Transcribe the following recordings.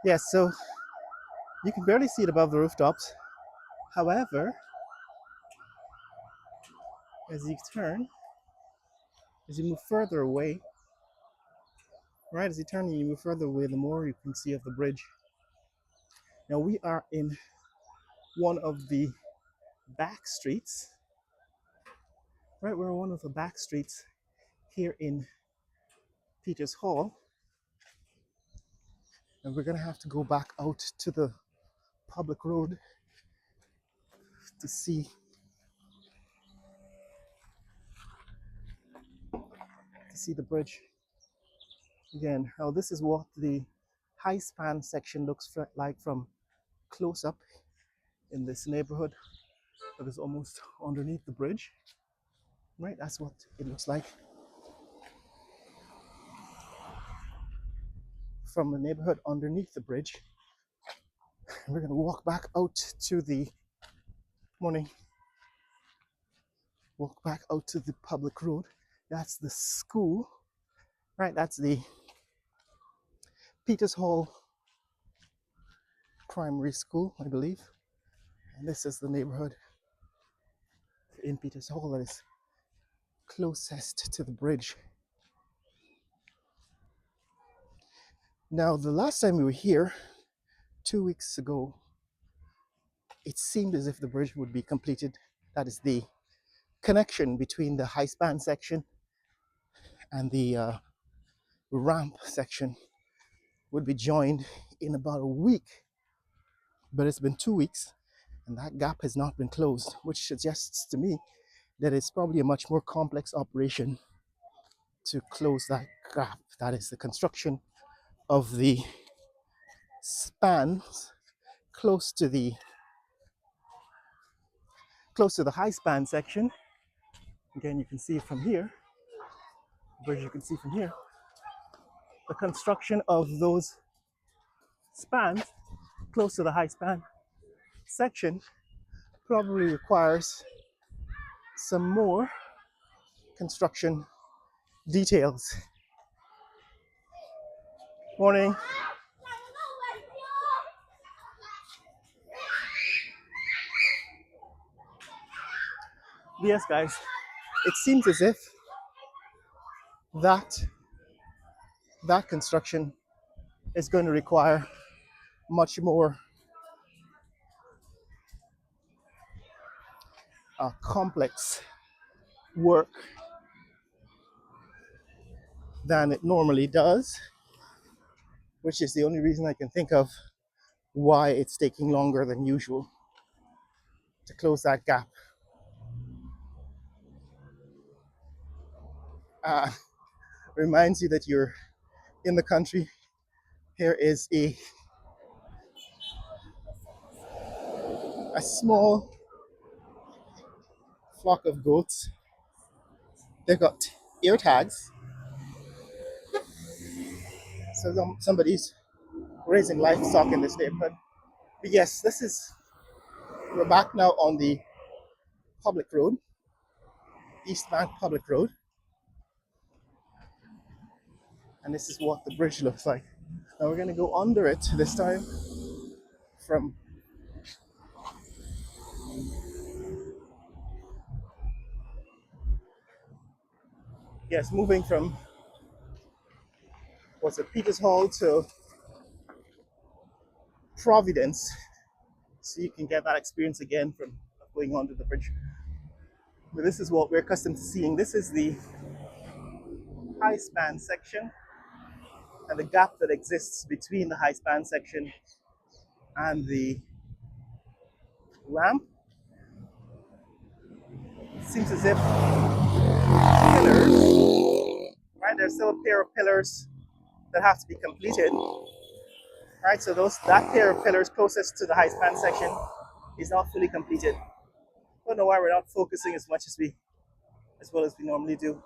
Yes, so you can barely see it above the rooftops. However, as you turn, as you move further away, right, as you turn and you move further away, the more you can see of the bridge. Now we are in one of the back streets, right? We're in one of the back streets here in Peters Hall, and we're gonna have to go back out to the public road to see the bridge again. Now this is what the high span section looks like from close up in this neighborhood that is almost underneath the bridge. Right, that's what it looks like from the neighborhood underneath the bridge. And we're gonna walk back out to the morning, walk back out to the public road. That's the school, right? That's the Peters Hall Primary School, I believe. And this is the neighborhood in Peters Hall that is closest to the bridge. Now, the last time we were here, 2 weeks ago, it seemed as if the bridge would be completed. That is the connection between the high span section and the ramp section would be joined in about a week. But it's been 2 weeks and that gap has not been closed, which suggests to me that it's probably a much more complex operation to close that gap. That is the construction of the spans close to the high span section. Again, you can see it from here. Where you can see from here, the construction of those spans close to the high span section probably requires some more construction details. Morning. Yes, guys, it seems as if that construction is going to require much more complex work than it normally does, which is the only reason I can think of why it's taking longer than usual to close that gap. Reminds you that you're in the country. Here is a small flock of goats. They've got ear tags, so somebody's raising livestock in this neighborhood. But yes, we're back now on the public road, East Bank Public Road, and this is what the bridge looks like. Now we're gonna go under it this time from moving from Peters Hall to Providence, so you can get that experience again from going under the bridge. But this is what we're accustomed to seeing. This is the high span section and the gap that exists between the high span section and the ramp. It seems as if pillars, right? There's still a pair of pillars that have to be completed, right? So that pair of pillars closest to the high span section is not fully completed. I don't know why we're not focusing as well as we normally do.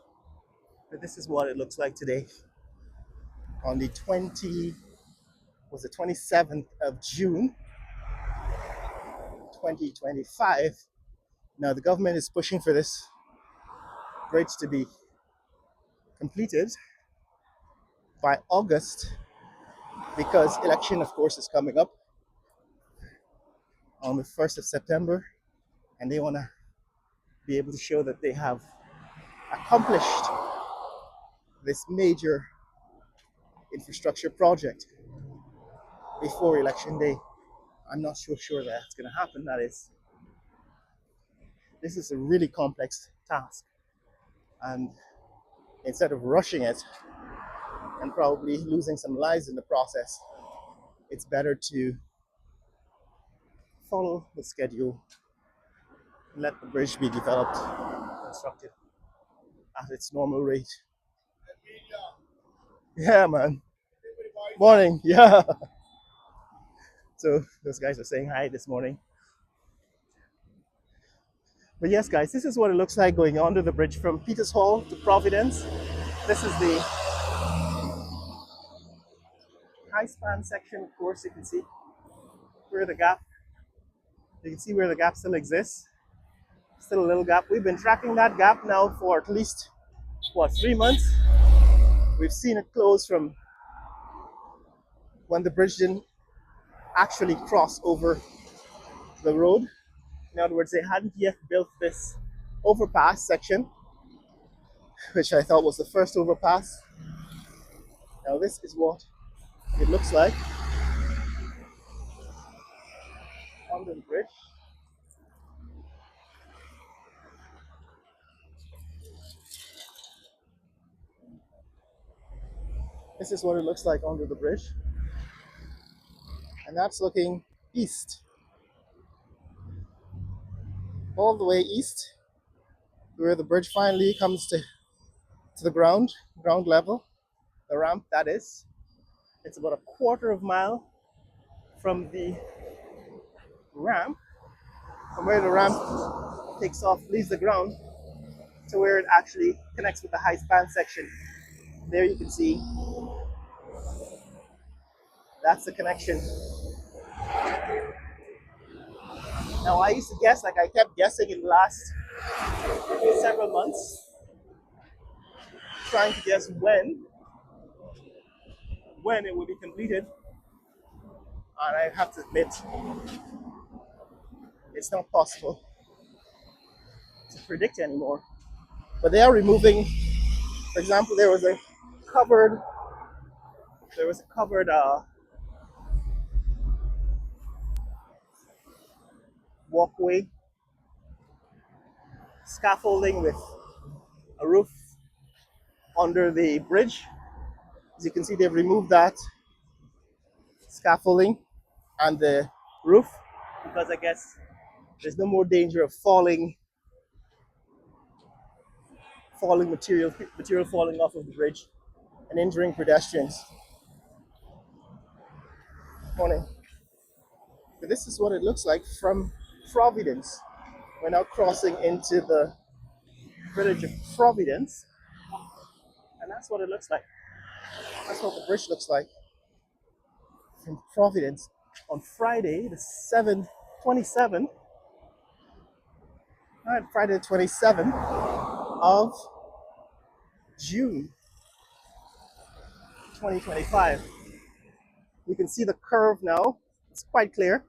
But this is what it looks like today on the 27th of June 2025. Now the government is pushing for this bridge to be completed by August because election, of course, is coming up on the 1st of September, and they want to be able to show that they have accomplished this major infrastructure project before election day. I'm not so sure that's going to happen. This is a really complex task, and instead of rushing it and probably losing some lives in the process, it's better to follow the schedule, let the bridge be developed, constructed at its normal rate. Yeah, man. Morning. Yeah. So those guys are saying hi this morning. But yes, guys, this is what it looks like going under the bridge from Peters Hall to Providence. This is the high span section, of course. You can see where the gap, still exists. Still a little gap. We've been tracking that gap now for at least, 3 months. We've seen it close from when the bridge didn't actually cross over the road. In other words, they hadn't yet built this overpass section, which I thought was the first overpass. Now this is what it looks like under the bridge. This is what it looks like under the bridge. And that's looking east. All the way east, where the bridge finally comes to the ground level, the ramp that is. It's about a quarter of a mile from the ramp, from where the ramp takes off, leaves the ground, to where it actually connects with the high span section. There you can see that's the connection. Now I used to guess, like I kept guessing in the last several months, trying to guess when it would be completed. And I have to admit, it's not possible to predict anymore. But they are removing, for example, there was a covered walkway, scaffolding with a roof under the bridge. As you can see, they've removed that scaffolding and the roof because I guess there's no more danger of falling material falling off of the bridge and injuring pedestrians. Morning. But this is what it looks like from Providence. We're now crossing into the village of Providence, and that's what it looks like. That's what the bridge looks like from Providence on Friday, the 27th. All right, Friday the 27th of June 2025. You can see the curve now. It's quite clear.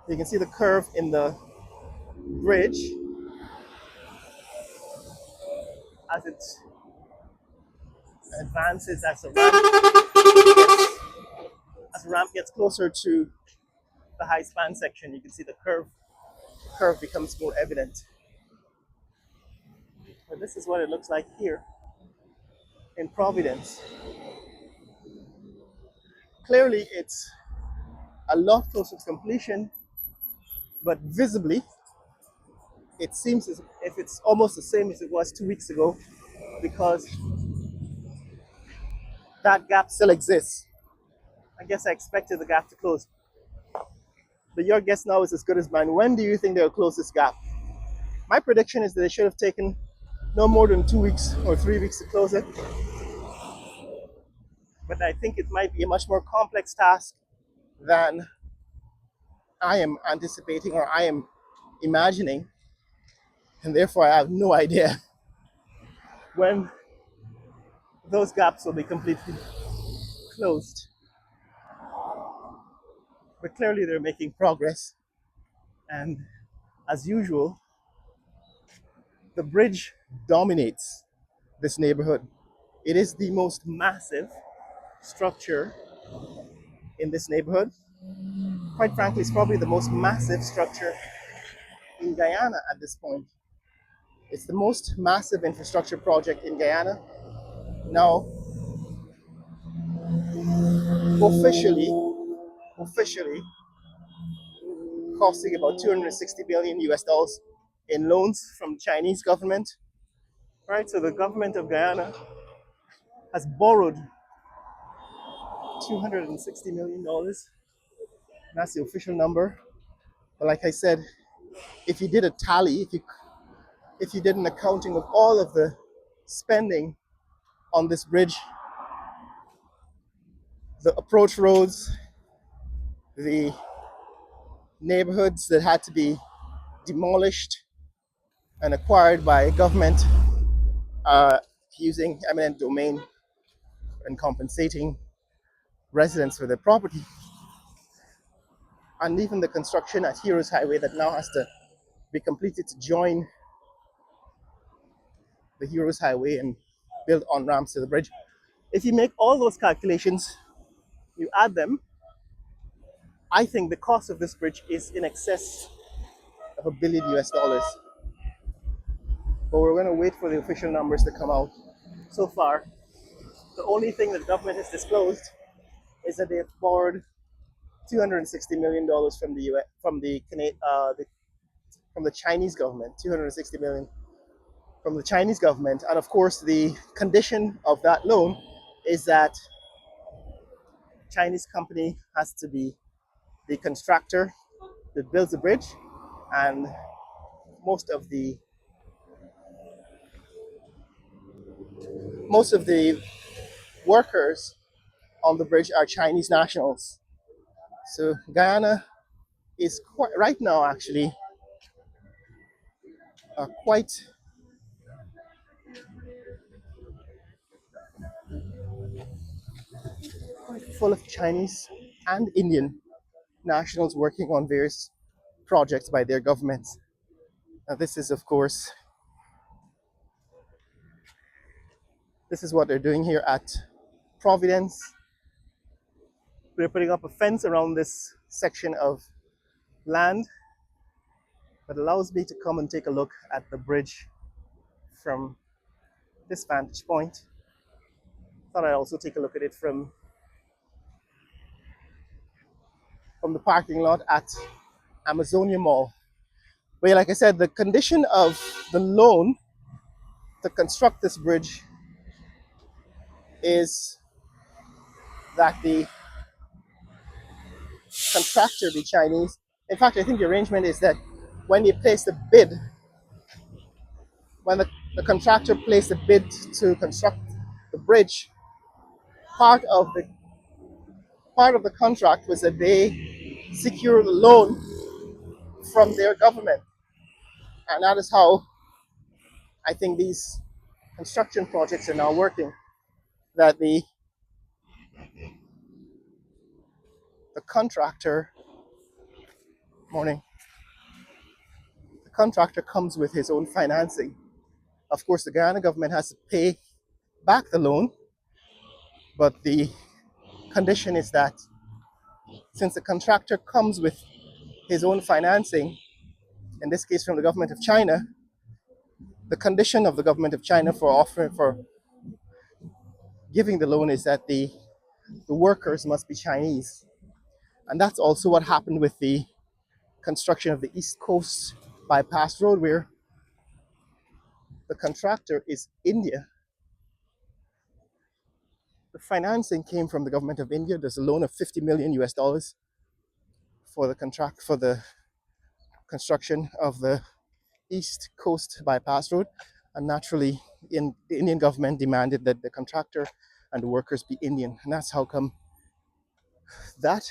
You can see the curve in the bridge as it advances, as the ramp gets closer to the high span section. You can see the curve becomes more evident. But this is what it looks like here in Providence. Clearly, it's a lot closer to completion, but visibly, it seems as if it's almost the same as it was 2 weeks ago, because that gap still exists. I guess I expected the gap to close. But your guess now is as good as mine. When do you think they'll close this gap? My prediction is that they should have taken no more than 2 weeks or 3 weeks to close it. But I think it might be a much more complex task than I am anticipating or I am imagining. And therefore, I have no idea when those gaps will be completely closed. but clearly they're making progress. And as usual, the bridge dominates this neighborhood. It is the most massive structure in this neighborhood. Quite frankly, it's probably the most massive structure in Guyana at this point. It's the most massive infrastructure project in Guyana. Now, officially costing about 260 billion US dollars in loans from the Chinese government. Right, so the government of Guyana has borrowed $260 million. That's the official number. But like I said, if you did a tally, if you did an accounting of all of the spending on this bridge, the approach roads, the neighborhoods that had to be demolished and acquired by government using eminent domain and compensating residents for their property, and even the construction at Heroes Highway that now has to be completed to join the Heroes Highway and build on ramps to the bridge. If you make all those calculations, you add them, I think the cost of this bridge is in excess of $1 billion US. But we're going to wait for the official numbers to come out. So far, the only thing that the government has disclosed is that they have borrowed $260 million from the US, from the Chinese government. 260 million from the Chinese government, and of course, the condition of that loan is that Chinese company has to be the constructor that builds the bridge, and most of the most of the workers on the bridge are Chinese nationals. So Guyana is quite right now actually quite full of Chinese and Indian nationals working on various projects by their governments. Now, this is what they're doing here at Providence. We're putting up a fence around this section of land that allows me to come and take a look at the bridge from this vantage point. Thought I'd also take a look at it from the parking lot at Amazonia Mall. But yeah, like I said, the condition of the loan to construct this bridge is that the contractor be Chinese. In fact, I think the arrangement is that when you place the bid, when the contractor placed the bid to construct the bridge, part of the part of the contract was that they secure the loan from their government, and that is how I think these construction projects are now working. That the contractor, morning, the contractor comes with his own financing. Of course, the Guyana government has to pay back the loan, but the condition is that since the contractor comes with his own financing, in this case from the government of China, the condition of the government of China for giving the loan is that the workers must be Chinese. And that's also what happened with the construction of the East Coast Bypass Road, where the contractor is India. The financing came from the government of India. There's a loan of 50 million US dollars for the construction of the East Coast Bypass Road. And naturally, the Indian government demanded that the contractor and the workers be Indian. And that's how come that